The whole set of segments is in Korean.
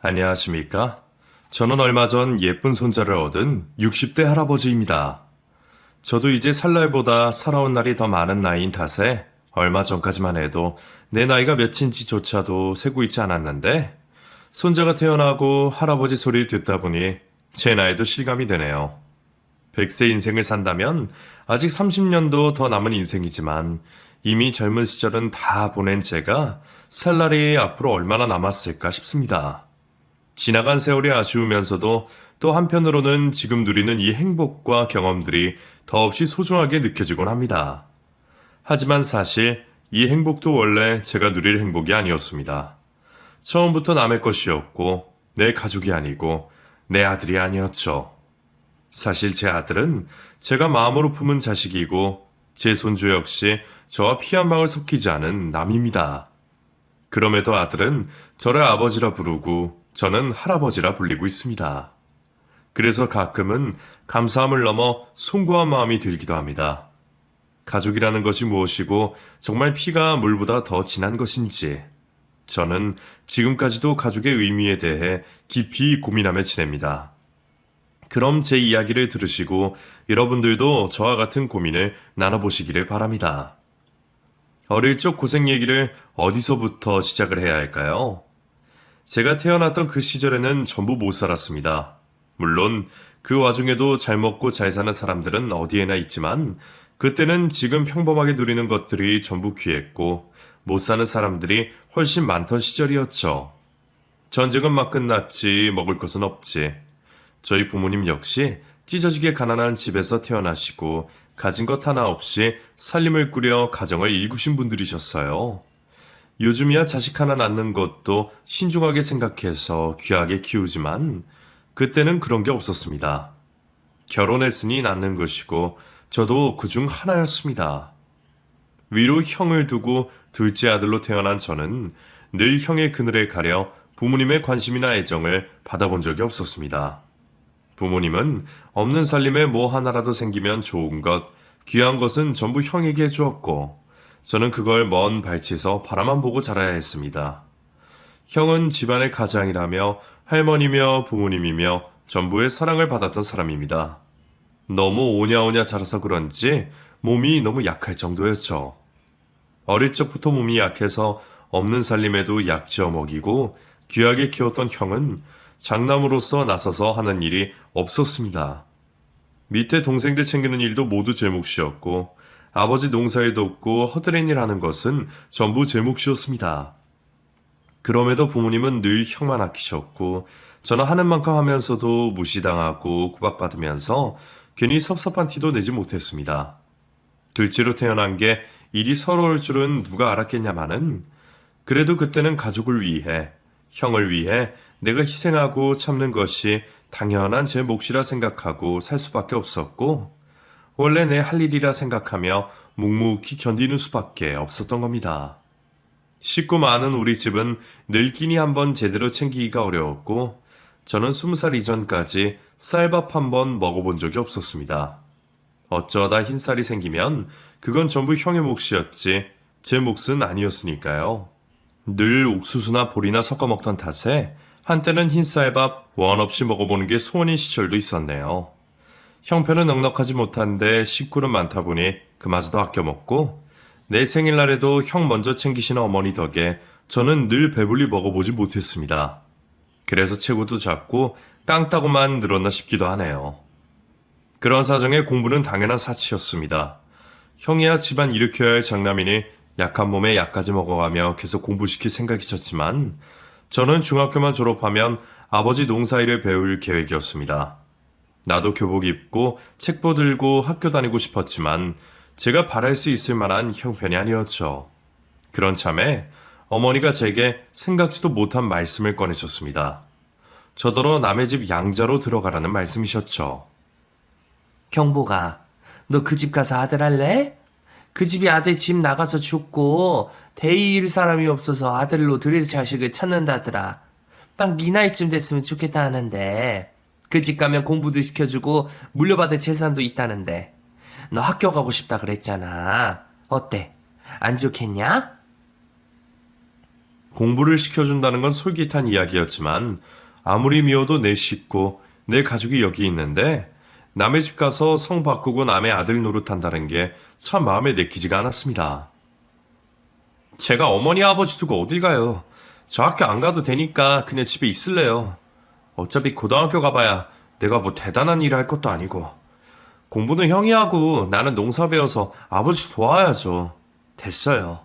안녕하십니까? 저는 얼마 전 예쁜 손자를 얻은 60대 할아버지입니다. 저도 이제 살 날보다 살아온 날이 더 많은 나이인 탓에 얼마 전까지만 해도 내 나이가 몇인지조차도 세고 있지 않았는데 손자가 태어나고 할아버지 소리를 듣다 보니 제 나이도 실감이 되네요. 100세 인생을 산다면 아직 30년도 더 남은 인생이지만 이미 젊은 시절은 다 보낸 제가 살 날이 앞으로 얼마나 남았을까 싶습니다. 지나간 세월이 아쉬우면서도 또 한편으로는 지금 누리는 이 행복과 경험들이 더없이 소중하게 느껴지곤 합니다. 하지만 사실 이 행복도 원래 제가 누릴 행복이 아니었습니다. 처음부터 남의 것이었고 내 가족이 아니고 내 아들이 아니었죠. 사실 제 아들은 제가 마음으로 품은 자식이고 제 손주 역시 저와 피 한 방울 섞이지 않은 남입니다. 그럼에도 아들은 저를 아버지라 부르고 저는 할아버지라 불리고 있습니다. 그래서 가끔은 감사함을 넘어 송구한 마음이 들기도 합니다. 가족이라는 것이 무엇이고 정말 피가 물보다 더 진한 것인지 저는 지금까지도 가족의 의미에 대해 깊이 고민하며 지냅니다. 그럼 제 이야기를 들으시고 여러분들도 저와 같은 고민을 나눠보시기를 바랍니다. 어릴 적 고생 얘기를 어디서부터 시작을 해야 할까요? 제가 태어났던 그 시절에는 전부 못 살았습니다. 물론 그 와중에도 잘 먹고 잘 사는 사람들은 어디에나 있지만 그때는 지금 평범하게 누리는 것들이 전부 귀했고 못 사는 사람들이 훨씬 많던 시절이었죠. 전쟁은 막 끝났지 먹을 것은 없지. 저희 부모님 역시 찢어지게 가난한 집에서 태어나시고 가진 것 하나 없이 살림을 꾸려 가정을 일구신 분들이셨어요. 요즘이야 자식 하나 낳는 것도 신중하게 생각해서 귀하게 키우지만 그때는 그런 게 없었습니다. 결혼했으니 낳는 것이고 저도 그중 하나였습니다. 위로 형을 두고 둘째 아들로 태어난 저는 늘 형의 그늘에 가려 부모님의 관심이나 애정을 받아본 적이 없었습니다. 부모님은 없는 살림에 뭐 하나라도 생기면 좋은 것, 귀한 것은 전부 형에게 해주었고 저는 그걸 먼 발치에서 바라만 보고 자라야 했습니다. 형은 집안의 가장이라며 할머니며 부모님이며 전부의 사랑을 받았던 사람입니다. 너무 오냐오냐 자라서 그런지 몸이 너무 약할 정도였죠. 어릴 적부터 몸이 약해서 없는 살림에도 약지어 먹이고 귀하게 키웠던 형은 장남으로서 나서서 하는 일이 없었습니다. 밑에 동생들 챙기는 일도 모두 제 몫이었고 아버지 농사일 돕고 허드렛 일 하는 것은 전부 제 몫이었습니다. 그럼에도 부모님은 늘 형만 아끼셨고 저는 하는 만큼 하면서도 무시당하고 구박받으면서 괜히 섭섭한 티도 내지 못했습니다. 둘째로 태어난 게 일이 서러울 줄은 누가 알았겠냐마는 그래도 그때는 가족을 위해 형을 위해 내가 희생하고 참는 것이 당연한 제 몫이라 생각하고 살 수밖에 없었고 원래 내 할 일이라 생각하며 묵묵히 견디는 수밖에 없었던 겁니다. 식구 많은 우리 집은 늘 끼니 한번 제대로 챙기기가 어려웠고 저는 20살 이전까지 쌀밥 한번 먹어본 적이 없었습니다. 어쩌다 흰쌀이 생기면 그건 전부 형의 몫이었지 제 몫은 아니었으니까요. 늘 옥수수나 보리나 섞어 먹던 탓에 한때는 흰쌀밥 원 없이 먹어보는 게 소원인 시절도 있었네요. 형편은 넉넉하지 못한데 식구는 많다 보니 그마저도 아껴 먹고 내 생일날에도 형 먼저 챙기시는 어머니 덕에 저는 늘 배불리 먹어보지 못했습니다. 그래서 체구도 작고 깡따구만 늘었나 싶기도 하네요. 그런 사정에 공부는 당연한 사치였습니다. 형이야 집안 일으켜야 할 장남이니 약한 몸에 약까지 먹어가며 계속 공부시킬 생각이셨지만 저는 중학교만 졸업하면 아버지 농사일을 배울 계획이었습니다. 나도 교복 입고 책보 들고 학교 다니고 싶었지만 제가 바랄 수 있을 만한 형편이 아니었죠. 그런 참에 어머니가 제게 생각지도 못한 말씀을 꺼내셨습니다. 저더러 남의 집 양자로 들어가라는 말씀이셨죠. 경보가, 너 그 집 가서 아들 할래? 그 집이 아들 집 나가서 죽고 대의일 사람이 없어서 아들로 들일 자식을 찾는다더라. 딱 네 나이쯤 됐으면 좋겠다 하는데 그 집 가면 공부도 시켜주고 물려받을 재산도 있다는데 너 학교 가고 싶다 그랬잖아. 어때? 안 좋겠냐? 공부를 시켜준다는 건 솔깃한 이야기였지만 아무리 미워도 내 식구, 내 가족이 여기 있는데 남의 집 가서 성 바꾸고 남의 아들 노릇한다는 게 참 마음에 내키지가 않았습니다. 제가 어머니 아버지 두고 어딜 가요. 저 학교 안 가도 되니까 그냥 집에 있을래요. 어차피 고등학교 가봐야 내가 뭐 대단한 일을 할 것도 아니고. 공부는 형이 하고 나는 농사 배워서 아버지 도와야죠. 됐어요.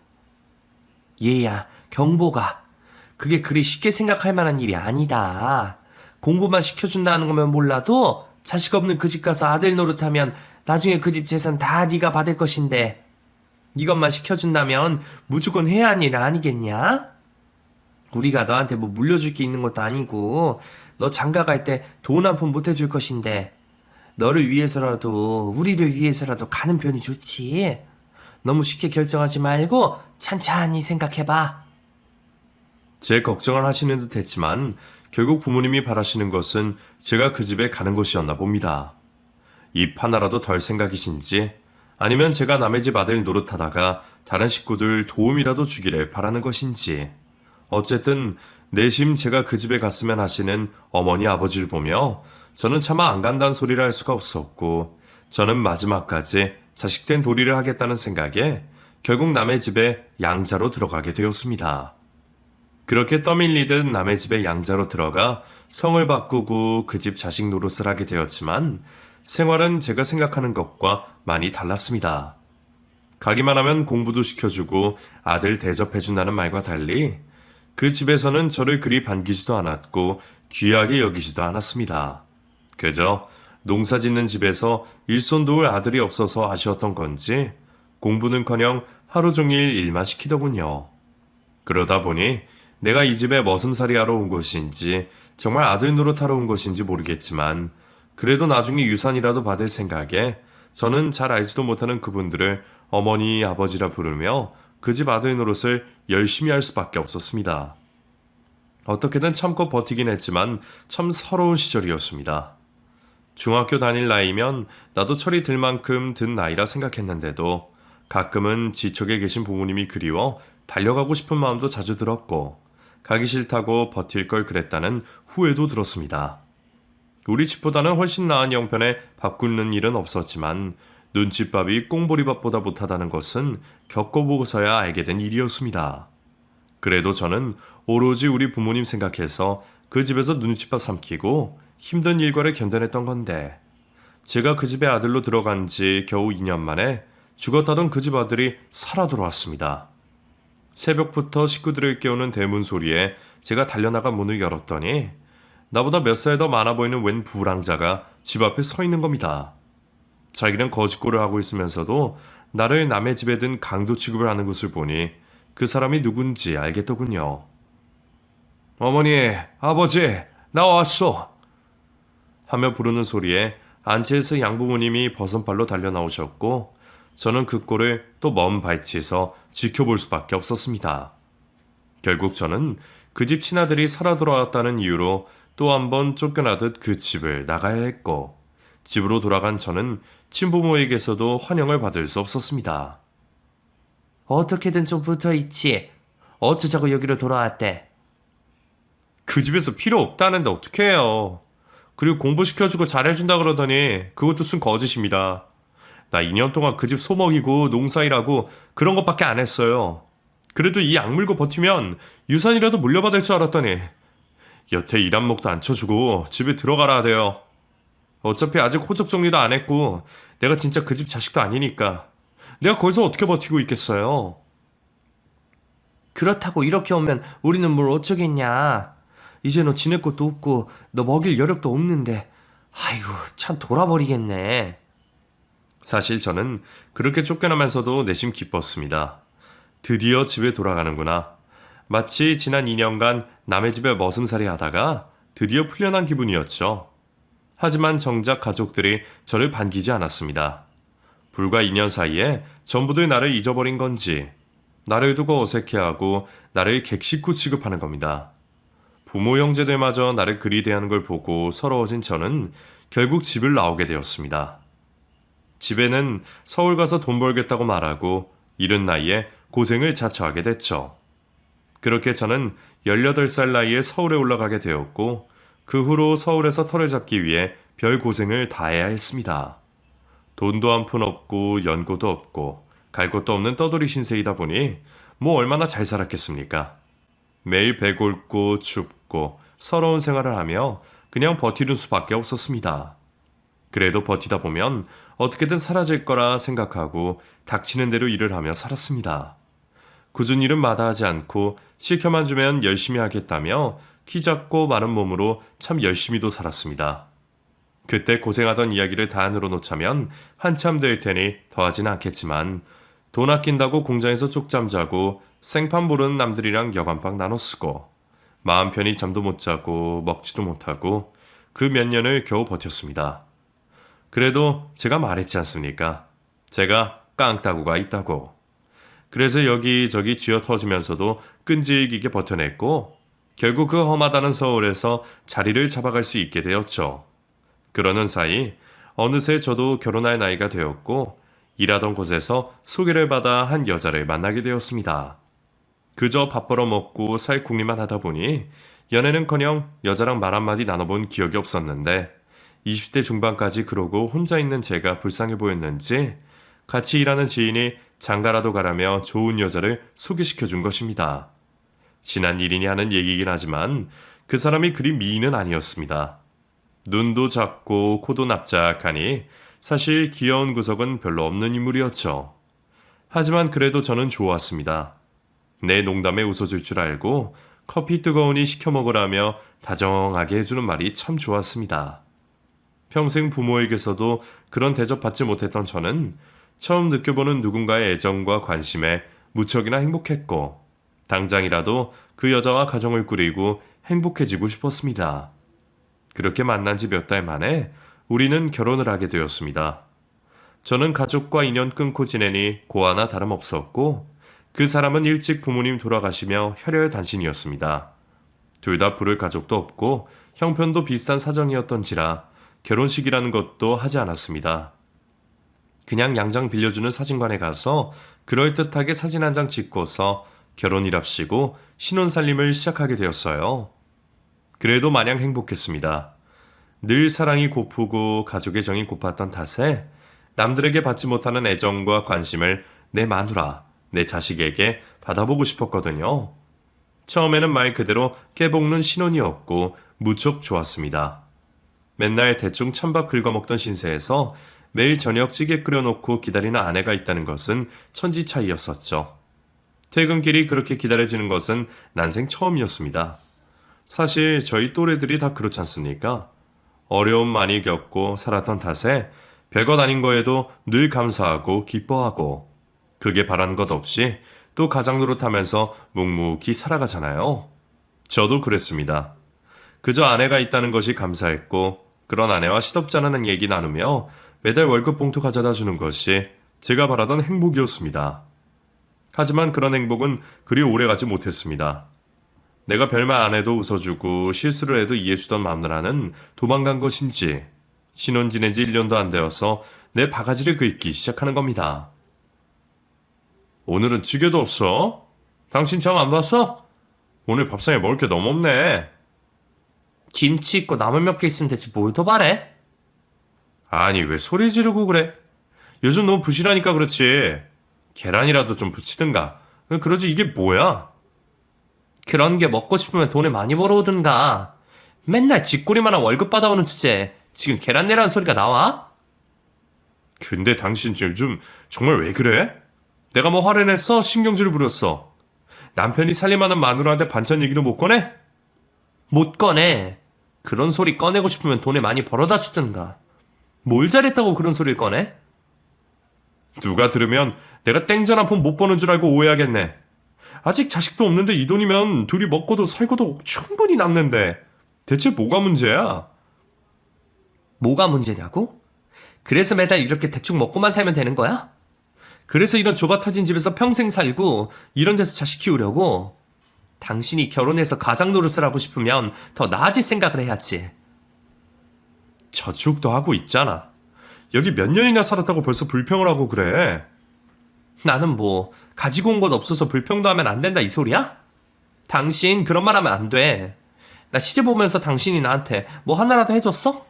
얘야, 경보가. 그게 그리 쉽게 생각할 만한 일이 아니다. 공부만 시켜준다는 거면 몰라도 자식 없는 그 집 가서 아들 노릇하면 나중에 그 집 재산 다 네가 받을 것인데 이것만 시켜준다면 무조건 해야 하는 일 아니겠냐? 우리가 너한테 뭐 물려줄 게 있는 것도 아니고 너 장가 갈 때 돈 한 푼 못 해줄 것인데 너를 위해서라도 우리를 위해서라도 가는 편이 좋지. 너무 쉽게 결정하지 말고 찬찬히 생각해봐. 제 걱정을 하시는 듯 했지만 결국 부모님이 바라시는 것은 제가 그 집에 가는 것이었나 봅니다. 입 하나라도 덜 생각이신지 아니면 제가 남의 집 아들 노릇하다가 다른 식구들 도움이라도 주기를 바라는 것인지 어쨌든 내심 제가 그 집에 갔으면 하시는 어머니 아버지를 보며 저는 차마 안 간다는 소리를 할 수가 없었고 저는 마지막까지 자식된 도리를 하겠다는 생각에 결국 남의 집에 양자로 들어가게 되었습니다. 그렇게 떠밀리듯 남의 집에 양자로 들어가 성을 바꾸고 그 집 자식 노릇을 하게 되었지만 생활은 제가 생각하는 것과 많이 달랐습니다. 가기만 하면 공부도 시켜주고 아들 대접해준다는 말과 달리 그 집에서는 저를 그리 반기지도 않았고 귀하게 여기지도 않았습니다. 그저 농사 짓는 집에서 일손 도울 아들이 없어서 아쉬웠던 건지 공부는커녕 하루 종일 일만 시키더군요. 그러다 보니 내가 이 집에 머슴살이 하러 온 것인지 정말 아들 노릇하러 온 것인지 모르겠지만 그래도 나중에 유산이라도 받을 생각에 저는 잘 알지도 못하는 그분들을 어머니, 아버지라 부르며 그 집 아들 노릇을 열심히 할 수밖에 없었습니다. 어떻게든 참고 버티긴 했지만 참 서러운 시절이었습니다. 중학교 다닐 나이면 나도 철이 들 만큼 든 나이라 생각했는데도 가끔은 지척에 계신 부모님이 그리워 달려가고 싶은 마음도 자주 들었고 가기 싫다고 버틸 걸 그랬다는 후회도 들었습니다. 우리 집보다는 훨씬 나은 형편에 밥 굶는 일은 없었지만 눈칫밥이 꽁보리밥보다 못하다는 것은 겪어보고서야 알게 된 일이었습니다. 그래도 저는 오로지 우리 부모님 생각해서 그 집에서 눈칫밥 삼키고 힘든 일과를 견뎌냈던 건데 제가 그 집에 아들로 들어간 지 겨우 2년 만에 죽었다던 그 집 아들이 살아 돌아왔습니다. 새벽부터 식구들을 깨우는 대문 소리에 제가 달려나가 문을 열었더니 나보다 몇 살 더 많아 보이는 웬 부랑자가 집 앞에 서 있는 겁니다. 자기는 거짓골을 하고 있으면서도 나를 남의 집에 든 강도 취급을 하는 것을 보니 그 사람이 누군지 알겠더군요. 어머니, 아버지, 나 왔어! 하며 부르는 소리에 안채에서 양부모님이 버선발로 달려 나오셨고 저는 그 꼴을 또 먼 발치에서 지켜볼 수밖에 없었습니다. 결국 저는 그 집 친아들이 살아 돌아왔다는 이유로 또 한 번 쫓겨나듯 그 집을 나가야 했고 집으로 돌아간 저는 친부모에게서도 환영을 받을 수 없었습니다. 어떻게든 좀 붙어있지. 어쩌자고 여기로 돌아왔대. 그 집에서 필요 없다는데 어떡해요. 그리고 공부시켜주고 잘해준다 그러더니 그것도 순 거짓입니다. 나 2년 동안 그 집 소먹이고 농사일하고 그런 것밖에 안 했어요. 그래도 이 악물고 버티면 유산이라도 물려받을 줄 알았더니 여태 일 한몫도 안 쳐주고 집에 들어가라 하대요. 어차피 아직 호적 정리도 안 했고 내가 진짜 그 집 자식도 아니니까 내가 거기서 어떻게 버티고 있겠어요. 그렇다고 이렇게 오면 우리는 뭘 어쩌겠냐. 이제 너 지낼 것도 없고 너 먹일 여력도 없는데 아이고 참 돌아버리겠네. 사실 저는 그렇게 쫓겨나면서도 내심 기뻤습니다. 드디어 집에 돌아가는구나. 마치 지난 2년간 남의 집에 머슴살이 하다가 드디어 풀려난 기분이었죠. 하지만 정작 가족들이 저를 반기지 않았습니다. 불과 2년 사이에 전부들 나를 잊어버린 건지 나를 두고 어색해하고 나를 객식구 취급하는 겁니다. 부모 형제들마저 나를 그리 대하는 걸 보고 서러워진 저는 결국 집을 나오게 되었습니다. 집에는 서울 가서 돈 벌겠다고 말하고 이른 나이에 고생을 자처하게 됐죠. 그렇게 저는 18살 나이에 서울에 올라가게 되었고 그 후로 서울에서 터를 잡기 위해 별 고생을 다해야 했습니다. 돈도 한 푼 없고 연고도 없고 갈 곳도 없는 떠돌이 신세이다 보니 뭐 얼마나 잘 살았겠습니까? 매일 배골고 춥고 서러운 생활을 하며 그냥 버티는 수밖에 없었습니다. 그래도 버티다 보면 어떻게든 사라질 거라 생각하고 닥치는 대로 일을 하며 살았습니다. 굳은 일은 마다하지 않고 시켜만 주면 열심히 하겠다며 키 작고 마른 몸으로 참 열심히도 살았습니다. 그때 고생하던 이야기를 다 늘어놓자면 한참 될 테니 더하진 않겠지만 돈 아낀다고 공장에서 쪽잠 자고 생판 모르는 남들이랑 여간방 나눠 쓰고 마음 편히 잠도 못 자고 먹지도 못하고 그 몇 년을 겨우 버텼습니다. 그래도 제가 말했지 않습니까? 제가 깡따구가 있다고. 그래서 여기저기 쥐어 터지면서도 끈질기게 버텨냈고 결국 그 험하다는 서울에서 자리를 잡아갈 수 있게 되었죠. 그러는 사이 어느새 저도 결혼할 나이가 되었고 일하던 곳에서 소개를 받아 한 여자를 만나게 되었습니다. 그저 밥 벌어 먹고 살 궁리만 하다 보니 연애는커녕 여자랑 말 한마디 나눠본 기억이 없었는데 20대 중반까지 그러고 혼자 있는 제가 불쌍해 보였는지 같이 일하는 지인이 장가라도 가라며 좋은 여자를 소개시켜 준 것입니다. 지난 일이니 하는 얘기이긴 하지만 그 사람이 그리 미인은 아니었습니다. 눈도 작고 코도 납작하니 사실 귀여운 구석은 별로 없는 인물이었죠. 하지만 그래도 저는 좋았습니다. 내 농담에 웃어줄 줄 알고 커피 뜨거우니 시켜 먹으라며 다정하게 해주는 말이 참 좋았습니다. 평생 부모에게서도 그런 대접 받지 못했던 저는 처음 느껴보는 누군가의 애정과 관심에 무척이나 행복했고 당장이라도 그 여자와 가정을 꾸리고 행복해지고 싶었습니다. 그렇게 만난 지 몇 달 만에 우리는 결혼을 하게 되었습니다. 저는 가족과 인연 끊고 지내니 고아나 다름없었고 그 사람은 일찍 부모님 돌아가시며 혈혈단신이었습니다. 둘 다 부를 가족도 없고 형편도 비슷한 사정이었던지라 결혼식이라는 것도 하지 않았습니다. 그냥 양장 빌려주는 사진관에 가서 그럴듯하게 사진 한 장 찍고서 결혼이랍시고 신혼살림을 시작하게 되었어요. 그래도 마냥 행복했습니다. 늘 사랑이 고프고 가족의 정이 고팠던 탓에 남들에게 받지 못하는 애정과 관심을 내 마누라, 내 자식에게 받아보고 싶었거든요. 처음에는 말 그대로 깨볶는 신혼이었고 무척 좋았습니다. 맨날 대충 찬밥 긁어먹던 신세에서 매일 저녁 찌개 끓여놓고 기다리는 아내가 있다는 것은 천지 차이였었죠. 퇴근길이 그렇게 기다려지는 것은 난생 처음이었습니다. 사실 저희 또래들이 다 그렇지 않습니까? 어려움 많이 겪고 살았던 탓에 별것 아닌 거에도 늘 감사하고 기뻐하고 그게 바라는 것 없이 또 가장 노릇하면서 묵묵히 살아가잖아요. 저도 그랬습니다. 그저 아내가 있다는 것이 감사했고 그런 아내와 시덥지 않은 얘기 나누며 매달 월급 봉투 가져다 주는 것이 제가 바라던 행복이었습니다. 하지만 그런 행복은 그리 오래가지 못했습니다. 내가 별말 안 해도 웃어주고 실수를 해도 이해해주던 마누라는 도망간 것인지 신혼 지낸 지 1년도 안 되어서 내 바가지를 긁기 시작하는 겁니다. 오늘은 찌개도 없어? 당신 장 안 봤어? 오늘 밥상에 먹을 게 너무 없네. 김치 있고 나물 몇 개 있으면 됐지 뭘 더 바래? 아니 왜 소리 지르고 그래? 요즘 너무 부실하니까 그렇지. 계란이라도 좀 부치든가. 그러지 이게 뭐야? 그런 게 먹고 싶으면 돈을 많이 벌어오든가. 맨날 쥐꼬리만한 월급 받아오는 주제에 지금 계란 내라는 소리가 나와? 근데 당신 요즘 정말 왜 그래? 내가 뭐 화를 냈어? 신경질을 부렸어? 남편이 살림하는 마누라한테 반찬 얘기도 못 꺼내? 못 꺼내. 그런 소리 꺼내고 싶으면 돈을 많이 벌어다 주든가. 뭘 잘했다고 그런 소리를 꺼내? 누가 들으면 내가 땡전 한 푼 못 버는 줄 알고 오해하겠네. 아직 자식도 없는데 이 돈이면 둘이 먹고도 살고도 충분히 남는데 대체 뭐가 문제야? 뭐가 문제냐고? 그래서 매달 이렇게 대충 먹고만 살면 되는 거야? 그래서 이런 좁아 터진 집에서 평생 살고 이런 데서 자식 키우려고? 당신이 결혼해서 가장 노릇을 하고 싶으면 더 나아질 생각을 해야지. 저축도 하고 있잖아. 여기 몇 년이나 살았다고 벌써 불평을 하고 그래. 나는 뭐 가지고 온 것 없어서 불평도 하면 안 된다 이 소리야? 당신 그런 말 하면 안 돼. 나 시집 오면서 당신이 나한테 뭐 하나라도 해줬어?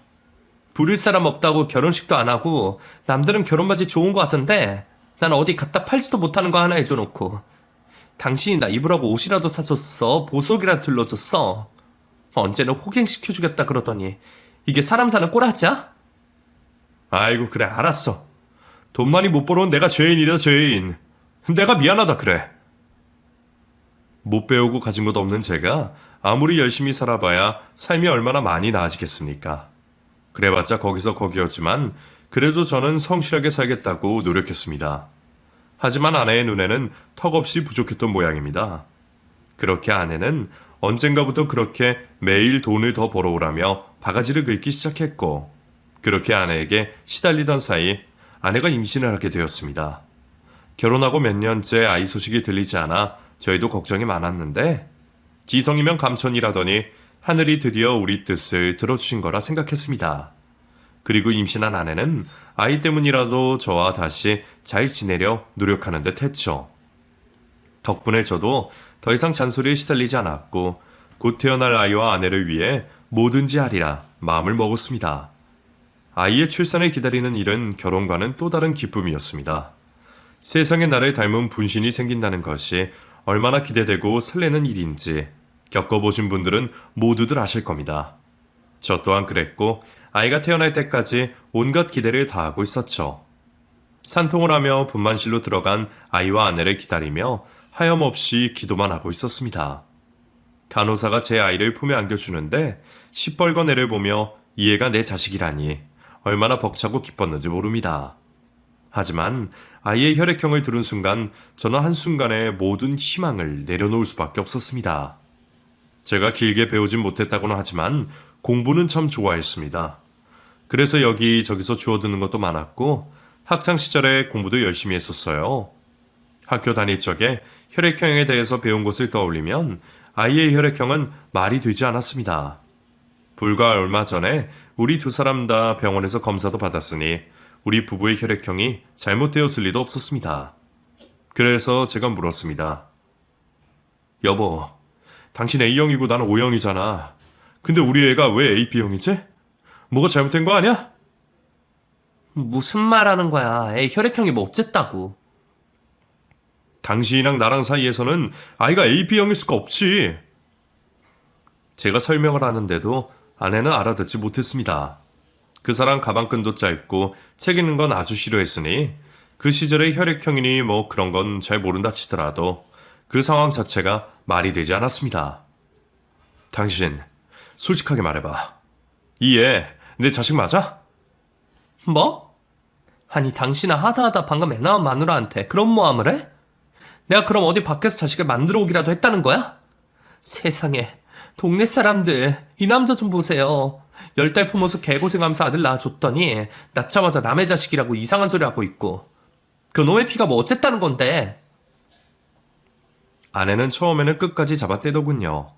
부릴 사람 없다고 결혼식도 안 하고 남들은 결혼바지 좋은 거 같은데 난 어디 갖다 팔지도 못하는 거 하나 해줘놓고 당신이 나 입으라고 옷이라도 사줬어. 보석이라도 들러줬어. 언제는 호갱시켜주겠다 그러더니 이게 사람 사는 꼬라지야? 아이고, 그래, 알았어. 돈 많이 못 벌어온 내가 죄인이다, 죄인. 내가 미안하다, 그래. 못 배우고 가진 것 없는 제가 아무리 열심히 살아봐야 삶이 얼마나 많이 나아지겠습니까? 그래봤자 거기서 거기였지만 그래도 저는 성실하게 살겠다고 노력했습니다. 하지만 아내의 눈에는 턱없이 부족했던 모양입니다. 그렇게 아내는 언젠가부터 그렇게 매일 돈을 더 벌어오라며 바가지를 긁기 시작했고, 그렇게 아내에게 시달리던 사이 아내가 임신을 하게 되었습니다. 결혼하고 몇 년째 아이 소식이 들리지 않아 저희도 걱정이 많았는데 지성이면 감천이라더니 하늘이 드디어 우리 뜻을 들어주신 거라 생각했습니다. 그리고 임신한 아내는 아이 때문이라도 저와 다시 잘 지내려 노력하는 듯 했죠. 덕분에 저도 더 이상 잔소리에 시달리지 않았고 곧 태어날 아이와 아내를 위해 뭐든지 하리라 마음을 먹었습니다. 아이의 출산을 기다리는 일은 결혼과는 또 다른 기쁨이었습니다. 세상에 나를 닮은 분신이 생긴다는 것이 얼마나 기대되고 설레는 일인지 겪어보신 분들은 모두들 아실 겁니다. 저 또한 그랬고 아이가 태어날 때까지 온갖 기대를 다하고 있었죠. 산통을 하며 분만실로 들어간 아이와 아내를 기다리며 하염없이 기도만 하고 있었습니다. 간호사가 제 아이를 품에 안겨주는데 시뻘건 애를 보며 이 애가 내 자식이라니 얼마나 벅차고 기뻤는지 모릅니다. 하지만 아이의 혈액형을 들은 순간 저는 한순간에 모든 희망을 내려놓을 수밖에 없었습니다. 제가 길게 배우진 못했다고는 하지만 공부는 참 좋아했습니다. 그래서 여기저기서 주워드는 것도 많았고 학창시절에 공부도 열심히 했었어요. 학교 다닐 적에 혈액형에 대해서 배운 것을 떠올리면 아이의 혈액형은 말이 되지 않았습니다. 불과 얼마 전에 우리 두 사람 다 병원에서 검사도 받았으니 우리 부부의 혈액형이 잘못되었을 리도 없었습니다. 그래서 제가 물었습니다. 여보, 당신 A형이고 난 O형이잖아. 근데 우리 애가 왜 AB형이지? 뭐가 잘못된 거 아니야? 무슨 말 하는 거야. 애 혈액형이 뭐 어쨌다고. 당신이랑 나랑 사이에서는 아이가 AB형일 수가 없지. 제가 설명을 하는데도 아내는 알아듣지 못했습니다. 그 사람 가방끈도 짧고 책 읽는 건 아주 싫어했으니 그 시절의 혈액형이니 뭐 그런 건 잘 모른다 치더라도 그 상황 자체가 말이 되지 않았습니다. 당신, 솔직하게 말해봐. 이 애, 내 자식 맞아? 뭐? 아니 당신아 하다하다 방금 애 낳은 마누라한테 그런 모함을 해? 내가 그럼 어디 밖에서 자식을 만들어 오기라도 했다는 거야? 세상에 동네 사람들 이 남자 좀 보세요. 10달 품어서 개고생하면서 아들 낳아줬더니 낳자마자 남의 자식이라고 이상한 소리 하고 있고 그놈의 피가 뭐 어쨌다는 건데. 아내는 처음에는 끝까지 잡아떼더군요.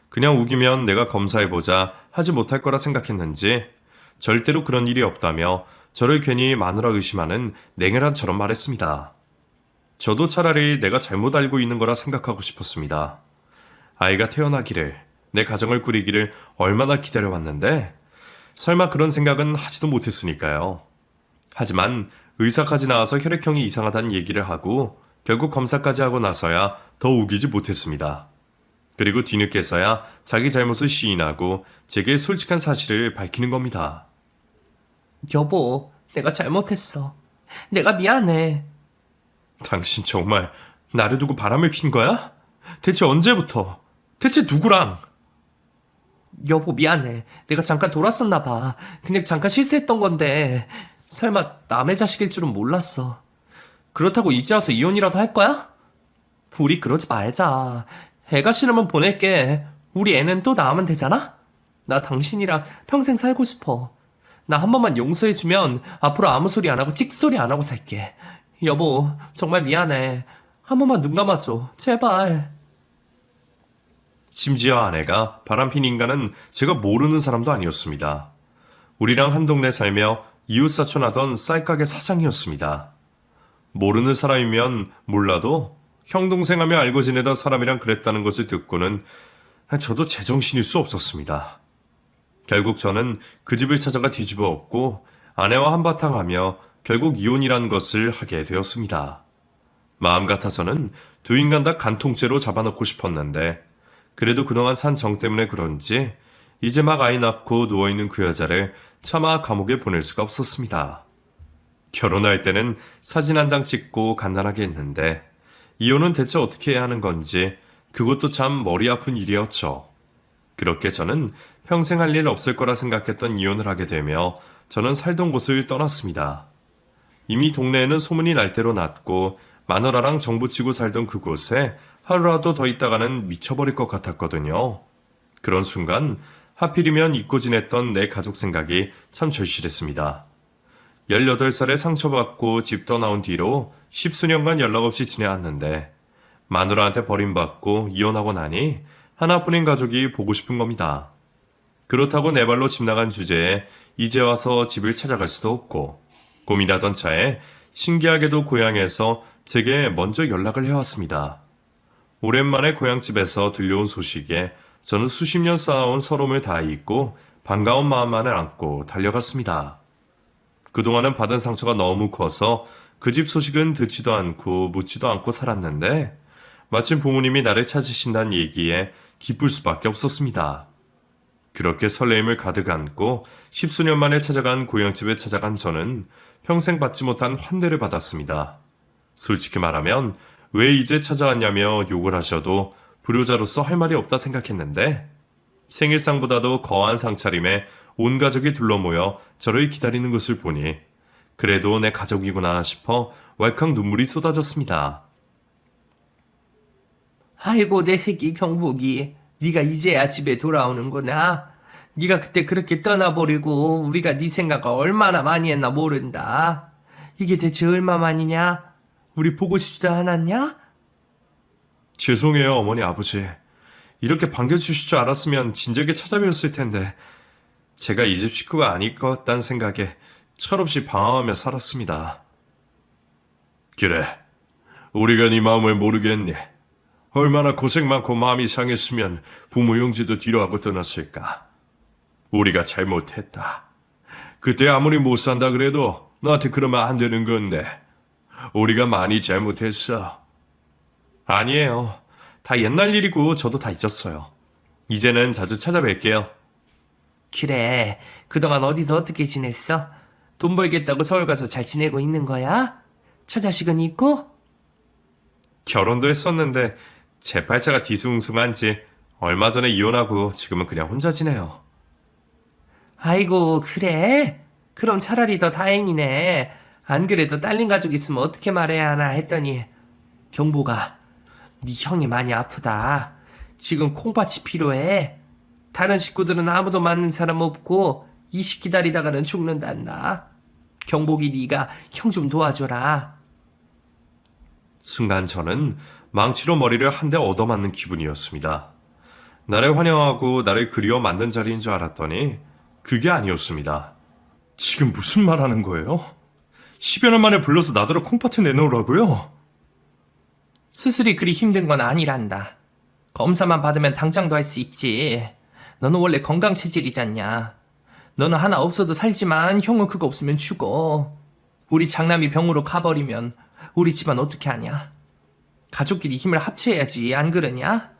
그냥 우기면 내가 검사해보자 하지 못할 거라 생각했는지 절대로 그런 일이 없다며 저를 괜히 마누라 의심하는 냉혈한처럼 말했습니다. 저도 차라리 내가 잘못 알고 있는 거라 생각하고 싶었습니다. 아이가 태어나기를, 내 가정을 꾸리기를 얼마나 기다려왔는데 설마 그런 생각은 하지도 못했으니까요. 하지만 의사까지 나와서 혈액형이 이상하다는 얘기를 하고 결국 검사까지 하고 나서야 더 우기지 못했습니다. 그리고 뒤늦게서야 자기 잘못을 시인하고 제게 솔직한 사실을 밝히는 겁니다. 여보, 내가 잘못했어. 내가 미안해. 당신 정말 나를 두고 바람을 핀 거야? 대체 언제부터? 대체 누구랑? 여보 미안해. 내가 잠깐 돌았었나 봐. 그냥 잠깐 실수했던 건데 설마 남의 자식일 줄은 몰랐어. 그렇다고 이제 와서 이혼이라도 할 거야? 우리 그러지 말자. 애가 싫으면 보낼게. 우리 애는 또 낳으면 되잖아? 나 당신이랑 평생 살고 싶어. 나 한 번만 용서해주면 앞으로 아무 소리 안 하고 찍소리 안 하고 살게. 여보 정말 미안해. 한 번만 눈 감아줘. 제발. 심지어 아내가 바람핀 인간은 제가 모르는 사람도 아니었습니다. 우리랑 한 동네 살며 이웃사촌하던 쌀가게 사장이었습니다. 모르는 사람이면 몰라도 형 동생하며 알고 지내던 사람이랑 그랬다는 것을 듣고는 저도 제정신일 수 없었습니다. 결국 저는 그 집을 찾아가 뒤집어 엎고 아내와 한바탕 하며 결국 이혼이라는 것을 하게 되었습니다. 마음 같아서는 두 인간 다 간통죄로 잡아놓고 싶었는데 그래도 그동안 산 정 때문에 그런지 이제 막 아이 낳고 누워있는 그 여자를 차마 감옥에 보낼 수가 없었습니다. 결혼할 때는 사진 한 장 찍고 간단하게 했는데 이혼은 대체 어떻게 해야 하는 건지 그것도 참 머리 아픈 일이었죠. 그렇게 저는 평생 할 일 없을 거라 생각했던 이혼을 하게 되며 저는 살던 곳을 떠났습니다. 이미 동네에는 소문이 날 대로 났고 마누라랑 정부치고 살던 그곳에 하루라도 더 있다가는 미쳐버릴 것 같았거든요. 그런 순간 하필이면 잊고 지냈던 내 가족 생각이 참 절실했습니다. 18살에 상처받고 집 떠나온 뒤로 10수년간 연락 없이 지내왔는데 마누라한테 버림받고 이혼하고 나니 하나뿐인 가족이 보고 싶은 겁니다. 그렇다고 내 발로 집 나간 주제에 이제 와서 집을 찾아갈 수도 없고 고민하던 차에 신기하게도 고향에서 제게 먼저 연락을 해왔습니다. 오랜만에 고향집에서 들려온 소식에 저는 수십 년 쌓아온 서러움을 다 잊고 반가운 마음만을 안고 달려갔습니다. 그동안은 받은 상처가 너무 커서 그 집 소식은 듣지도 않고 묻지도 않고 살았는데 마침 부모님이 나를 찾으신다는 얘기에 기쁠 수밖에 없었습니다. 그렇게 설레임을 가득 안고 10수년 만에 찾아간 고향집에 찾아간 저는 평생 받지 못한 환대를 받았습니다. 솔직히 말하면 왜 이제 찾아왔냐며 욕을 하셔도 불효자로서 할 말이 없다 생각했는데 생일상보다도 거한 상차림에 온 가족이 둘러모여 저를 기다리는 것을 보니 그래도 내 가족이구나 싶어 왈칵 눈물이 쏟아졌습니다. 아이고 내 새끼 경복이 네가 이제야 집에 돌아오는구나. 네가 그때 그렇게 떠나버리고 우리가 네 생각을 얼마나 많이 했나 모른다. 이게 대체 얼마만이냐? 우리 보고 싶지도 않았냐? 죄송해요 어머니 아버지. 이렇게 반겨주실 줄 알았으면 진작에 찾아뵈었을 텐데 제가 이 집 식구가 아닐 것 같다는 생각에 철없이 방황하며 살았습니다. 그래, 우리가 네 마음을 모르겠니? 얼마나 고생 많고 마음이 상했으면 부모 형제도 뒤로하고 떠났을까. 우리가 잘못했다. 그때 아무리 못 산다 그래도 너한테 그러면 안 되는 건데 우리가 많이 잘못했어. 아니에요. 다 옛날 일이고 저도 다 잊었어요. 이제는 자주 찾아뵐게요. 그래, 그동안 어디서 어떻게 지냈어? 돈 벌겠다고 서울 가서 잘 지내고 있는 거야? 처자식은 있고? 결혼도 했었는데 제 팔자가 뒤숭숭한지 얼마 전에 이혼하고 지금은 그냥 혼자 지내요. 아이고 그래? 그럼 차라리 더 다행이네. 안 그래도 딸린 가족 있으면 어떻게 말해야 하나 했더니 경보가 네 형이 많이 아프다. 지금 콩팥이 필요해. 다른 식구들은 아무도 맞는 사람 없고 이식 기다리다가는 죽는단다. 경복이 네가 형 좀 도와줘라. 순간 저는 망치로 머리를 한 대 얻어맞는 기분이었습니다. 나를 환영하고 나를 그리워 만든 자리인 줄 알았더니 그게 아니었습니다. 지금 무슨 말 하는 거예요? 10여 년 만에 불러서 나더러 콩팥을 내놓으라고요? 수술이 그리 힘든 건 아니란다. 검사만 받으면 당장도 할 수 있지. 너는 원래 건강 체질이잖냐. 너는 하나 없어도 살지만 형은 그거 없으면 죽어. 우리 장남이 병으로 가버리면 우리 집안 어떻게 하냐. 가족끼리 힘을 합쳐야지, 안 그러냐?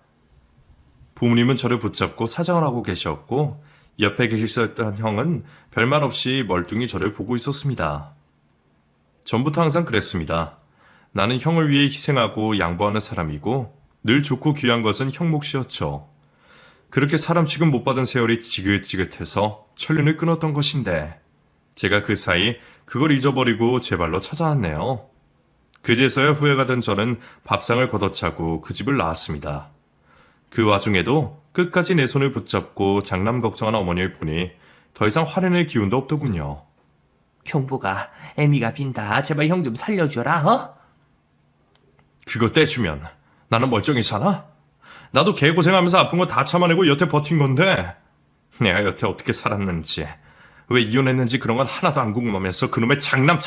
부모님은 저를 붙잡고 사정을 하고 계셨고 옆에 계셨던 형은 별말 없이 멀뚱히 저를 보고 있었습니다. 전부터 항상 그랬습니다. 나는 형을 위해 희생하고 양보하는 사람이고 늘 좋고 귀한 것은 형 몫이었죠. 그렇게 사람 취급 못 받은 세월이 지긋지긋해서 천륜을 끊었던 것인데 제가 그 사이 그걸 잊어버리고 제 발로 찾아왔네요. 그제서야 후회가 든 저는 밥상을 걷어차고 그 집을 나왔습니다. 그 와중에도 끝까지 내 손을 붙잡고 장남 걱정하는 어머니를 보니 더 이상 화내낼 기운도 없더군요. 경보가 애미가 빈다. 제발 형 좀 살려줘라, 어? 그거 떼주면 나는 멀쩡히 사나? 나도 개고생하면서 아픈 거 다 참아내고 여태 버틴 건데 내가 여태 어떻게 살았는지 왜 이혼했는지 그런 건 하나도 안 궁금하면서 그놈의 장남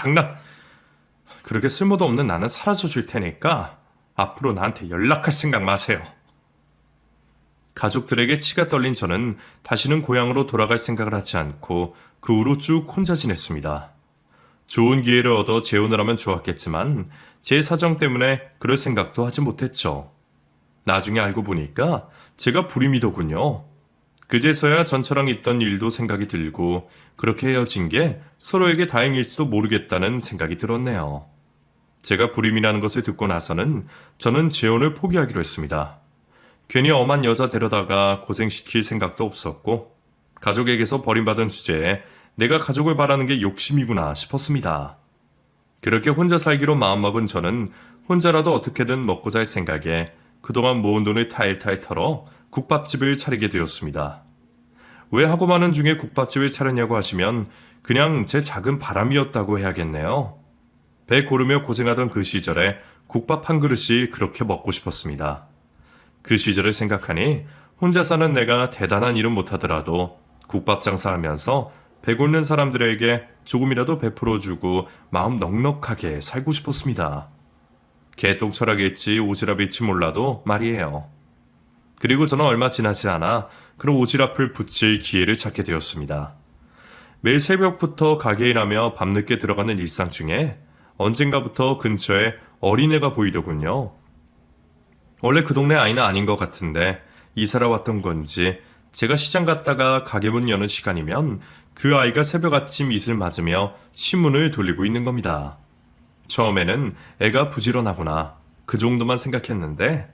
그렇게 쓸모도 없는 나는 사라져 줄 테니까 앞으로 나한테 연락할 생각 마세요. 가족들에게 치가 떨린 저는 다시는 고향으로 돌아갈 생각을 하지 않고 그 후로 쭉 혼자 지냈습니다. 좋은 기회를 얻어 재혼을 하면 좋았겠지만 제 사정 때문에 그럴 생각도 하지 못했죠. 나중에 알고 보니까 제가 불임이더군요. 그제서야 전처랑 있던 일도 생각이 들고 그렇게 헤어진 게 서로에게 다행일지도 모르겠다는 생각이 들었네요. 제가 불임이라는 것을 듣고 나서는 저는 재혼을 포기하기로 했습니다. 괜히 엄한 여자 데려다가 고생시킬 생각도 없었고 가족에게서 버림받은 주제에 내가 가족을 바라는 게 욕심이구나 싶었습니다. 그렇게 혼자 살기로 마음먹은 저는 혼자라도 어떻게든 먹고 살 생각에 그동안 모은 돈을 탈탈 털어 국밥집을 차리게 되었습니다. 왜 하고 많은 중에 국밥집을 차렸냐고 하시면 그냥 제 작은 바람이었다고 해야겠네요. 배 고르며 고생하던 그 시절에 국밥 한 그릇이 그렇게 먹고 싶었습니다. 그 시절을 생각하니 혼자 사는 내가 대단한 일은 못하더라도 국밥 장사하면서 배 고르는 사람들에게 조금이라도 베풀어주고 마음 넉넉하게 살고 싶었습니다. 개똥철학일지 오지랖일지 몰라도 말이에요. 그리고 저는 얼마 지나지 않아 그런 오지랖을 붙일 기회를 찾게 되었습니다. 매일 새벽부터 가게에 일하며 밤늦게 들어가는 일상 중에 언젠가부터 근처에 어린애가 보이더군요. 원래 그 동네 아이는 아닌 것 같은데 이사를 왔던 건지 제가 시장 갔다가 가게 문 여는 시간이면 그 아이가 새벽 아침 이슬 맞으며 신문을 돌리고 있는 겁니다. 처음에는 애가 부지런하구나 그 정도만 생각했는데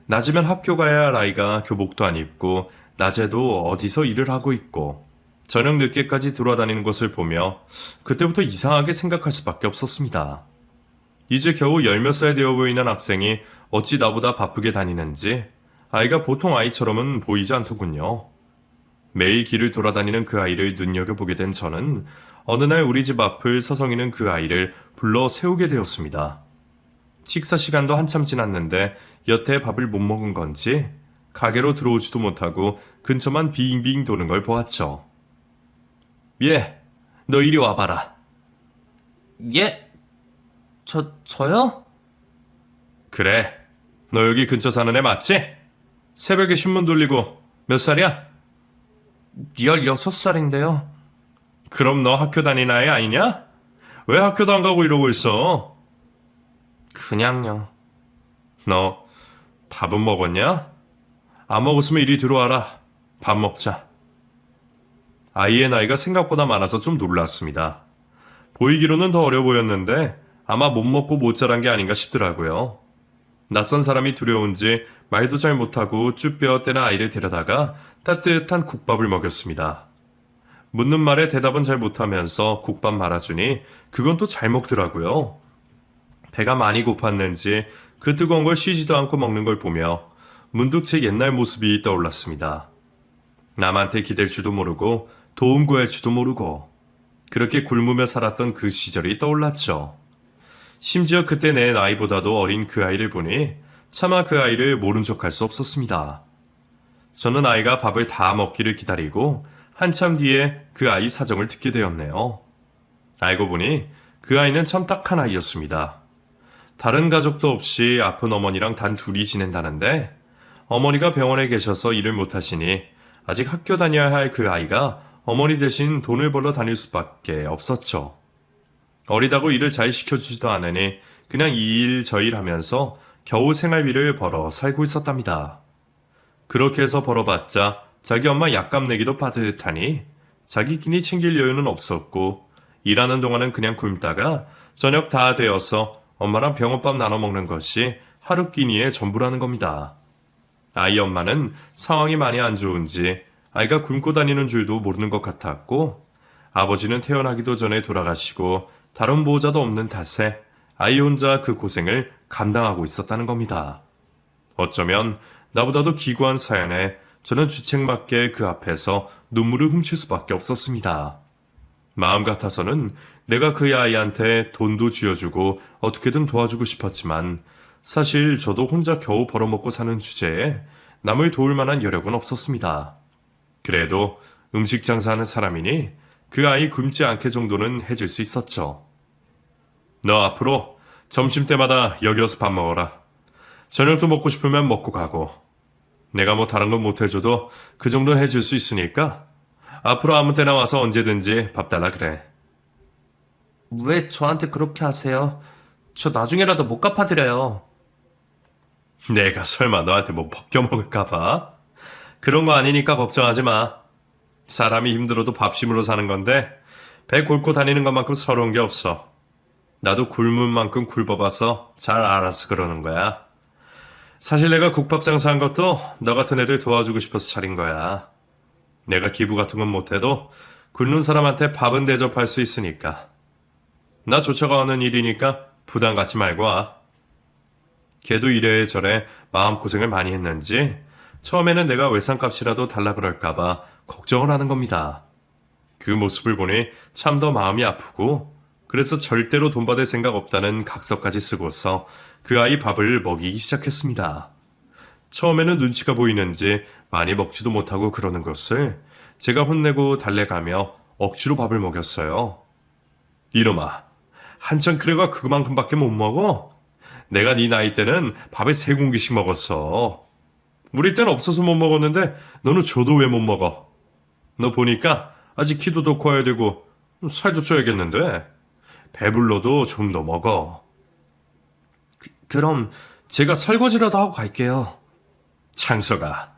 낮이면 학교 가야 할 아이가 교복도 안 입고 낮에도 어디서 일을 하고 있고 저녁 늦게까지 돌아다니는 것을 보며 그때부터 이상하게 생각할 수밖에 없었습니다. 이제 겨우 열 몇 살 되어 보이는 학생이 어찌 나보다 바쁘게 다니는지 아이가 보통 아이처럼은 보이지 않더군요. 매일 길을 돌아다니는 그 아이를 눈여겨보게 된 저는 어느 날 우리 집 앞을 서성이는 그 아이를 불러 세우게 되었습니다. 식사 시간도 한참 지났는데 여태 밥을 못 먹은 건지 가게로 들어오지도 못하고 근처만 빙빙 도는 걸 보았죠. 예, 너 이리 와봐라. 예? 저요? 그래, 너 여기 근처 사는 애 맞지? 새벽에 신문 돌리고 몇 살이야? 16살인데요. 그럼 너 학교 다니는 아이 아니냐? 왜 학교도 안 가고 이러고 있어? 그냥요. 너 밥은 먹었냐? 안 먹었으면 이리 들어와라. 밥 먹자. 아이의 나이가 생각보다 많아서 좀 놀랐습니다. 보이기로는 더 어려 보였는데 아마 못 먹고 못 자란 게 아닌가 싶더라고요. 낯선 사람이 두려운지 말도 잘 못하고 쭈뼛 떼는 아이를 데려다가 따뜻한 국밥을 먹였습니다. 묻는 말에 대답은 잘 못하면서 국밥 말아주니 그건 또 잘 먹더라고요. 배가 많이 고팠는지 그 뜨거운 걸 쉬지도 않고 먹는 걸 보며 문득 제 옛날 모습이 떠올랐습니다. 남한테 기댈 줄도 모르고 도움 구할 줄도 모르고 그렇게 굶으며 살았던 그 시절이 떠올랐죠. 심지어 그때 내 나이보다도 어린 그 아이를 보니 차마 그 아이를 모른 척할 수 없었습니다. 저는 아이가 밥을 다 먹기를 기다리고 한참 뒤에 그 아이 사정을 듣게 되었네요. 알고 보니 그 아이는 참 딱한 아이였습니다. 다른 가족도 없이 아픈 어머니랑 단 둘이 지낸다는데 어머니가 병원에 계셔서 일을 못하시니 아직 학교 다녀야 할 그 아이가 어머니 대신 돈을 벌러 다닐 수밖에 없었죠. 어리다고 일을 잘 시켜주지도 않으니 그냥 이 일 저 일 하면서 겨우 생활비를 벌어 살고 있었답니다. 그렇게 해서 벌어봤자 자기 엄마 약값 내기도 빠듯하니 자기끼리 챙길 여유는 없었고 일하는 동안은 그냥 굶다가 저녁 다 되어서 엄마랑 병원밥 나눠 먹는 것이 하루 끼니의 전부라는 겁니다. 아이 엄마는 상황이 많이 안 좋은지 아이가 굶고 다니는 줄도 모르는 것 같았고 아버지는 태어나기도 전에 돌아가시고 다른 보호자도 없는 탓에 아이 혼자 그 고생을 감당하고 있었다는 겁니다. 어쩌면 나보다도 기구한 사연에 저는 주책맞게 그 앞에서 눈물을 훔칠 수밖에 없었습니다. 마음 같아서는 내가 그 아이한테 돈도 쥐어주고 어떻게든 도와주고 싶었지만 사실 저도 혼자 겨우 벌어먹고 사는 주제에 남을 도울 만한 여력은 없었습니다. 그래도 음식 장사하는 사람이니 그 아이 굶지 않게 정도는 해줄 수 있었죠. 너 앞으로 점심때마다 여기 와서 밥 먹어라. 저녁도 먹고 싶으면 먹고 가고. 내가 뭐 다른 건 못 해줘도 그 정도는 해줄 수 있으니까 앞으로 아무 때나 와서 언제든지 밥 달라 그래. 왜 저한테 그렇게 하세요? 저 나중에라도 못 갚아드려요. 내가 설마 너한테 뭐 벗겨먹을까 봐? 그런 거 아니니까 걱정하지 마. 사람이 힘들어도 밥심으로 사는 건데 배 곪고 다니는 것만큼 서러운 게 없어. 나도 굶은 만큼 굶어봐서 잘 알아서 그러는 거야. 사실 내가 국밥 장사한 것도 너 같은 애들 도와주고 싶어서 차린 거야. 내가 기부 같은 건 못해도 굶는 사람한테 밥은 대접할 수 있으니까. 나 조차가 하는 일이니까 부담 갖지 말고 와. 걔도 이래저래 마음고생을 많이 했는지 처음에는 내가 외상값이라도 달라 그럴까봐 걱정을 하는 겁니다. 그 모습을 보니 참 더 마음이 아프고 그래서 절대로 돈 받을 생각 없다는 각서까지 쓰고서 그 아이 밥을 먹이기 시작했습니다. 처음에는 눈치가 보이는지 많이 먹지도 못하고 그러는 것을 제가 혼내고 달래가며 억지로 밥을 먹였어요. 이놈아, 한참 그래가 그만큼밖에 못 먹어? 내가 네 나이 때는 밥에 3공기씩 먹었어. 우리 때는 없어서 못 먹었는데 너는 줘도 왜 못 먹어? 너 보니까 아직 키도 더 커야 되고 살도 쪄야겠는데 배불러도 좀 더 먹어. 그럼 제가 설거지라도 하고 갈게요. 창석아,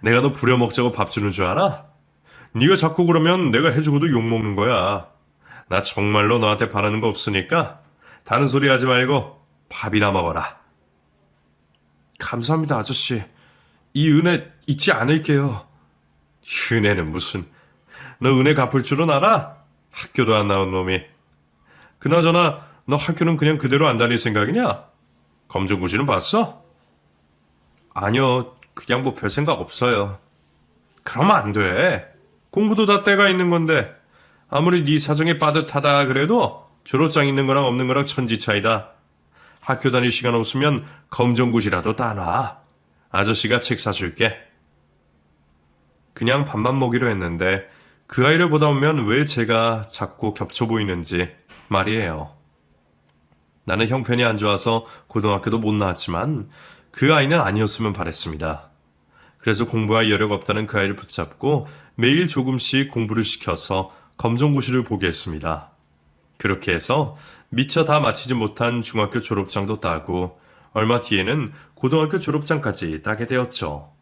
내가 너 부려먹자고 밥 주는 줄 알아? 네가 자꾸 그러면 내가 해주고도 욕먹는 거야. 나 정말로 너한테 바라는 거 없으니까 다른 소리 하지 말고 밥이나 먹어라. 감사합니다, 아저씨. 이 은혜 잊지 않을게요. 은혜는 무슨. 너 은혜 갚을 줄은 알아? 학교도 안 나온 놈이. 그나저나 너 학교는 그냥 그대로 안 다닐 생각이냐? 검정고시는 봤어? 아니요, 그냥 뭐 별 생각 없어요. 그러면 안 돼. 공부도 다 때가 있는 건데 아무리 네 사정이 빠듯하다 그래도 졸업장 있는 거랑 없는 거랑 천지 차이다. 학교 다닐 시간 없으면 검정고시라도 따놔. 아저씨가 책 사줄게. 그냥 밥만 먹이려 했는데 그 아이를 보다 보면 왜 제가 자꾸 겹쳐 보이는지 말이에요. 나는 형편이 안 좋아서 고등학교도 못 나왔지만 그 아이는 아니었으면 바랬습니다. 그래서 공부할 여력 없다는 그 아이를 붙잡고 매일 조금씩 공부를 시켜서 검정고시를 보게 했습니다. 그렇게 해서 미처 다 마치지 못한 중학교 졸업장도 따고 얼마 뒤에는 고등학교 졸업장까지 따게 되었죠.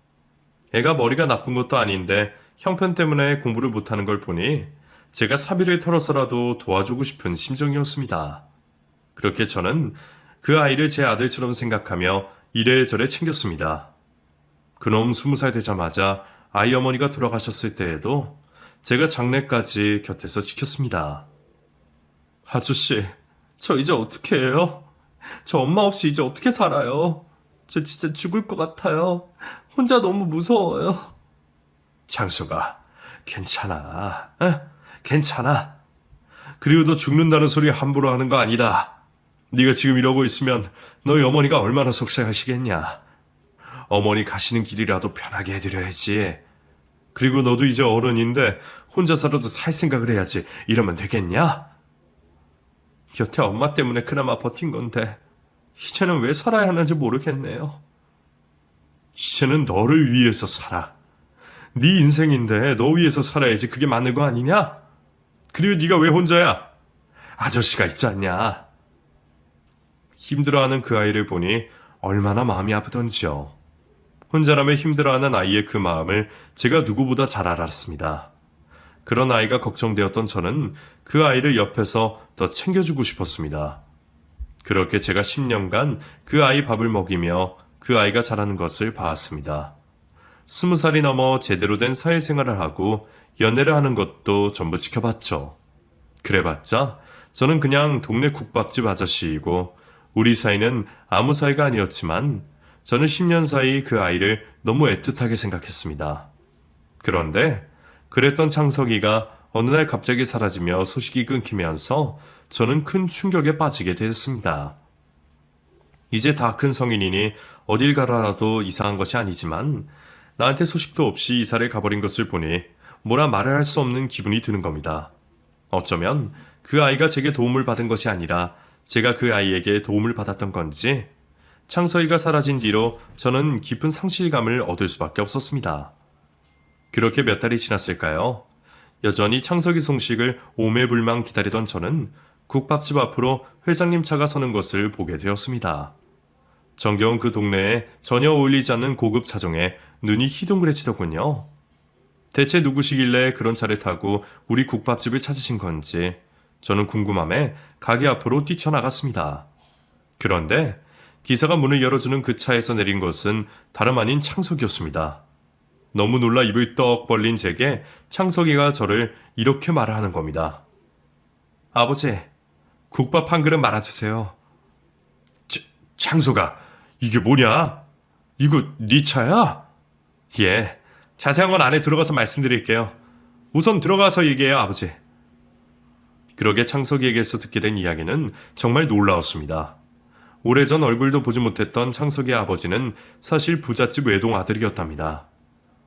애가 머리가 나쁜 것도 아닌데 형편 때문에 공부를 못하는 걸 보니 제가 사비를 털어서라도 도와주고 싶은 심정이었습니다. 그렇게 저는 그 아이를 제 아들처럼 생각하며 이래저래 챙겼습니다. 그놈 20살 되자마자 아이 어머니가 돌아가셨을 때에도 제가 장례까지 곁에서 지켰습니다. 아저씨, 저 이제 어떻게 해요? 저 엄마 없이 이제 어떻게 살아요? 저 진짜 죽을 것 같아요. 혼자 너무 무서워요. 장수가, 괜찮아. 괜찮아. 그리고 너 죽는다는 소리 함부로 하는 거 아니다. 네가 지금 이러고 있으면 너희 어머니가 얼마나 속상하시겠냐. 어머니 가시는 길이라도 편하게 해드려야지. 그리고 너도 이제 어른인데 혼자 살아도 살 생각을 해야지. 이러면 되겠냐? 곁에 엄마 때문에 그나마 버틴 건데 이제는 왜 살아야 하는지 모르겠네요. 이제는 너를 위해서 살아. 네 인생인데 너 위해서 살아야지. 그게 맞는 거 아니냐? 그리고 네가 왜 혼자야? 아저씨가 있지 않냐? 힘들어하는 그 아이를 보니 얼마나 마음이 아프던지요. 혼자라며 힘들어하는 아이의 그 마음을 제가 누구보다 잘 알았습니다. 그런 아이가 걱정되었던 저는 그 아이를 옆에서 더 챙겨주고 싶었습니다. 그렇게 제가 10년간 그 아이 밥을 먹이며 그 아이가 자라는 것을 봐왔습니다. 20살이 넘어 제대로 된 사회생활을 하고 연애를 하는 것도 전부 지켜봤죠. 그래봤자 저는 그냥 동네 국밥집 아저씨이고 우리 사이는 아무 사이가 아니었지만 저는 10년 사이 그 아이를 너무 애틋하게 생각했습니다. 그런데 그랬던 창석이가 어느 날 갑자기 사라지며 소식이 끊기면서 저는 큰 충격에 빠지게 되었습니다. 이제 다 큰 성인이니 어딜 가라도 이상한 것이 아니지만 나한테 소식도 없이 이사를 가버린 것을 보니 뭐라 말을 할 수 없는 기분이 드는 겁니다. 어쩌면 그 아이가 제게 도움을 받은 것이 아니라 제가 그 아이에게 도움을 받았던 건지 창서이가 사라진 뒤로 저는 깊은 상실감을 얻을 수밖에 없었습니다. 그렇게 몇 달이 지났을까요? 여전히 창석이 송식을 오매불망 기다리던 저는 국밥집 앞으로 회장님 차가 서는 것을 보게 되었습니다. 정겨운 그 동네에 전혀 어울리지 않는 고급 차종에 눈이 희둥그레치더군요. 대체 누구시길래 그런 차를 타고 우리 국밥집을 찾으신 건지 저는 궁금함에 가게 앞으로 뛰쳐나갔습니다. 그런데 기사가 문을 열어주는 그 차에서 내린 것은 다름 아닌 창석이었습니다. 너무 놀라 입을 떡 벌린 제게 창석이가 저를 이렇게 말을 하는 겁니다. 아버지, 국밥 한 그릇 말아주세요. 창석아, 이게 뭐냐? 이거 네 차야? 예, 자세한 건 안에 들어가서 말씀드릴게요. 우선 들어가서 얘기해요, 아버지. 그러게 창석이에게서 듣게 된 이야기는 정말 놀라웠습니다. 오래전 얼굴도 보지 못했던 창석이의 아버지는 사실 부잣집 외동 아들이었답니다.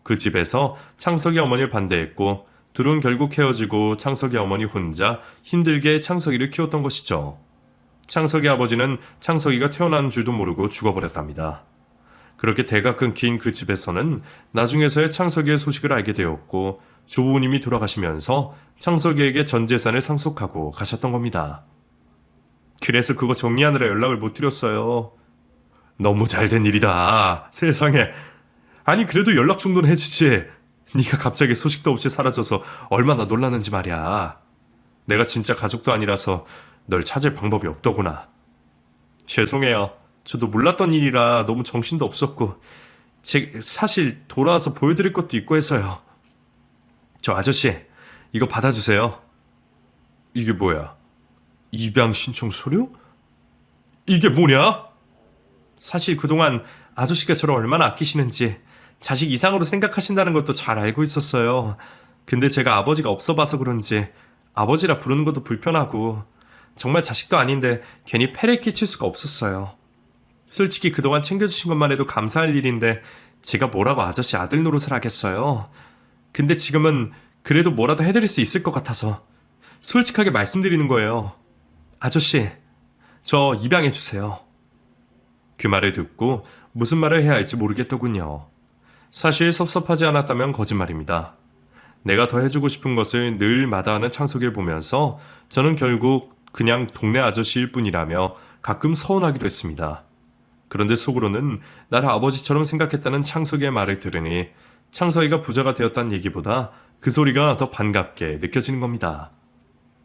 그 집에서 창석이 어머니를 반대했고 둘은 결국 헤어지고 창석이 어머니 혼자 힘들게 창석이를 키웠던 것이죠. 창석이 아버지는 창석이가 태어난 줄도 모르고 죽어버렸답니다. 그렇게 대가 끊긴 그 집에서는 나중에서야 창석이의 소식을 알게 되었고 조부모님이 돌아가시면서 창석이에게 전 재산을 상속하고 가셨던 겁니다. 그래서 그거 정리하느라 연락을 못 드렸어요. 너무 잘된 일이다. 세상에. 아니 그래도 연락 정도는 해주지. 네가 갑자기 소식도 없이 사라져서 얼마나 놀랐는지 말이야. 내가 진짜 가족도 아니라서 널 찾을 방법이 없더구나. 죄송해요. 저도 몰랐던 일이라 너무 정신도 없었고 사실 돌아와서 보여드릴 것도 있고 해서요. 저 아저씨 이거 받아주세요. 이게 뭐야? 입양 신청 서류? 이게 뭐냐? 사실 그동안 아저씨가 저를 얼마나 아끼시는지 자식 이상으로 생각하신다는 것도 잘 알고 있었어요. 근데 제가 아버지가 없어 봐서 그런지 아버지라 부르는 것도 불편하고 정말 자식도 아닌데 괜히 패를 끼칠 수가 없었어요. 솔직히 그동안 챙겨주신 것만 해도 감사할 일인데 제가 뭐라고 아저씨 아들 노릇을 하겠어요. 근데 지금은 그래도 뭐라도 해드릴 수 있을 것 같아서 솔직하게 말씀드리는 거예요. 아저씨, 저 입양해주세요. 그 말을 듣고 무슨 말을 해야 할지 모르겠더군요. 사실 섭섭하지 않았다면 거짓말입니다. 내가 더 해주고 싶은 것을 늘 마다하는 창석이를 보면서 저는 결국 그냥 동네 아저씨일 뿐이라며 가끔 서운하기도 했습니다. 그런데 속으로는 나를 아버지처럼 생각했다는 창석이의 말을 들으니 창석이가 부자가 되었다는 얘기보다 그 소리가 더 반갑게 느껴지는 겁니다.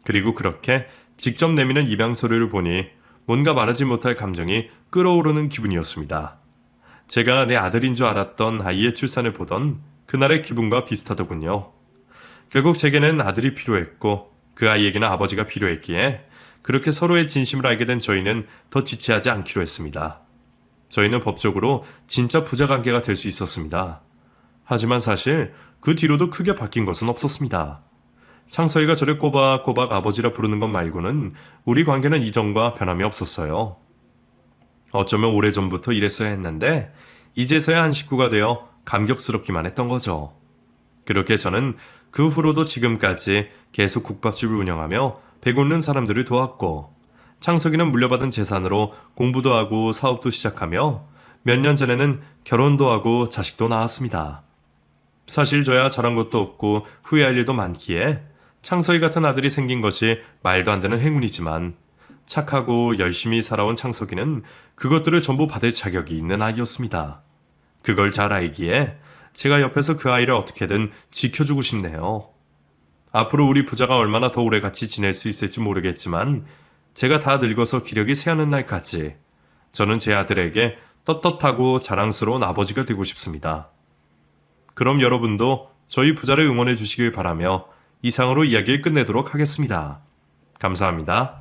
그리고 그렇게 직접 내미는 입양 서류를 보니 뭔가 말하지 못할 감정이 끓어오르는 기분이었습니다. 제가 내 아들인 줄 알았던 아이의 출산을 보던 그날의 기분과 비슷하더군요. 결국 제게는 아들이 필요했고 그 아이에게는 아버지가 필요했기에 그렇게 서로의 진심을 알게 된 저희는 더 지체하지 않기로 했습니다. 저희는 법적으로 진짜 부자 관계가 될 수 있었습니다. 하지만 사실 그 뒤로도 크게 바뀐 것은 없었습니다. 창서이가 저를 꼬박꼬박 아버지라 부르는 것 말고는 우리 관계는 이전과 변함이 없었어요. 어쩌면 오래전부터 이랬어야 했는데 이제서야 한 식구가 되어 감격스럽기만 했던 거죠. 그렇게 저는 그 후로도 지금까지 계속 국밥집을 운영하며 배고픈 사람들을 도왔고 창석이는 물려받은 재산으로 공부도 하고 사업도 시작하며 몇 년 전에는 결혼도 하고 자식도 낳았습니다. 사실 저야 잘한 것도 없고 후회할 일도 많기에 창석이 같은 아들이 생긴 것이 말도 안 되는 행운이지만 착하고 열심히 살아온 창석이는 그것들을 전부 받을 자격이 있는 아이였습니다. 그걸 잘 알기에 제가 옆에서 그 아이를 어떻게든 지켜주고 싶네요. 앞으로 우리 부자가 얼마나 더 오래 같이 지낼 수 있을지 모르겠지만 제가 다 늙어서 기력이 쇠하는 날까지 저는 제 아들에게 떳떳하고 자랑스러운 아버지가 되고 싶습니다. 그럼 여러분도 저희 부자를 응원해 주시길 바라며 이상으로 이야기를 끝내도록 하겠습니다. 감사합니다.